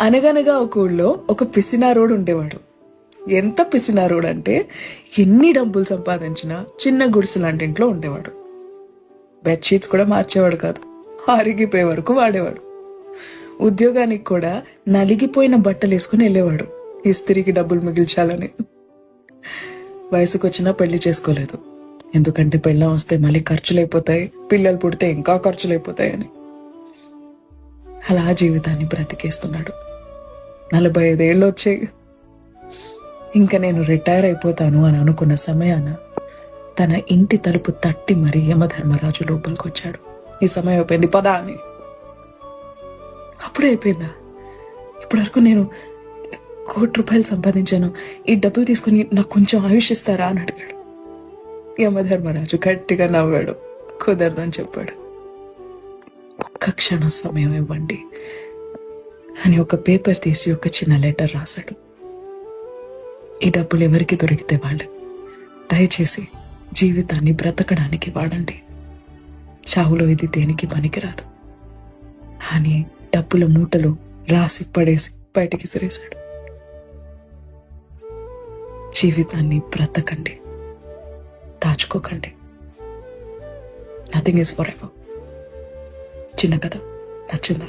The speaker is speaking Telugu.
అనగనగా ఒక ఊళ్ళో ఒక పిసినారోడు ఉండేవాడు. ఎంత పిసినారోడు అంటే ఎన్ని డబ్బులు సంపాదించినా చిన్న గుడిసె లాంటి ఇంట్లో ఉండేవాడు. బెడ్షీట్స్ కూడా మార్చేవాడు కాదు, అరిగిపోయే వరకు వాడేవాడు. ఉద్యోగానికి కూడా నలిగిపోయిన బట్టలు వేసుకుని వెళ్ళేవాడు, ఇస్త్రీకి డబ్బులు మిగిల్చాలని. వయసుకొచ్చినా పెళ్లి చేసుకోలేదు, ఎందుకంటే పెళ్ళం వస్తే మళ్ళీ ఖర్చులైపోతాయి, పిల్లలు పుడితే ఇంకా ఖర్చులైపోతాయని. అలా జీవితాన్ని బ్రతికేస్తున్నాడు. 45 ఏళ్ళు వచ్చాయి. ఇంకా నేను రిటైర్ అయిపోతాను అని అనుకున్న సమయాన తన ఇంటి తలుపు తట్టి మరీ యమధర్మరాజు లోపలికి వచ్చాడు. ఈ సమయం అయిపోయింది, పదా అని. అప్పుడే అయిపోయిందా? ఇప్పటివరకు నేను ₹1,00,00,000 సంపాదించాను, ఈ డబ్బులు తీసుకుని నాకు కొంచెం ఆయుష్ ఇస్తారా అని అడిగాడు. యమధర్మరాజు గట్టిగా నవ్వాడు. కుదరదని చెప్పాడు. ఒక్క క్షణం సమయం ఇవ్వండి అని ఒక పేపర్ తీసి ఒక చిన్న లెటర్ రాశాడు. ఈ డబ్బులు ఎవరికి దొరికితే వాళ్ళు దయచేసి జీవితాన్ని బ్రతకడానికి వాడండి, చావులో ఇది దేనికి పనికిరాదు అని డబ్బుల మూటలు రాసి పడేసి బయటికి సిరేశాడు. జీవితాన్ని బ్రతకండి, దాచుకోకండి. Nothing is forever. చిన్న కథ నచ్చిందా?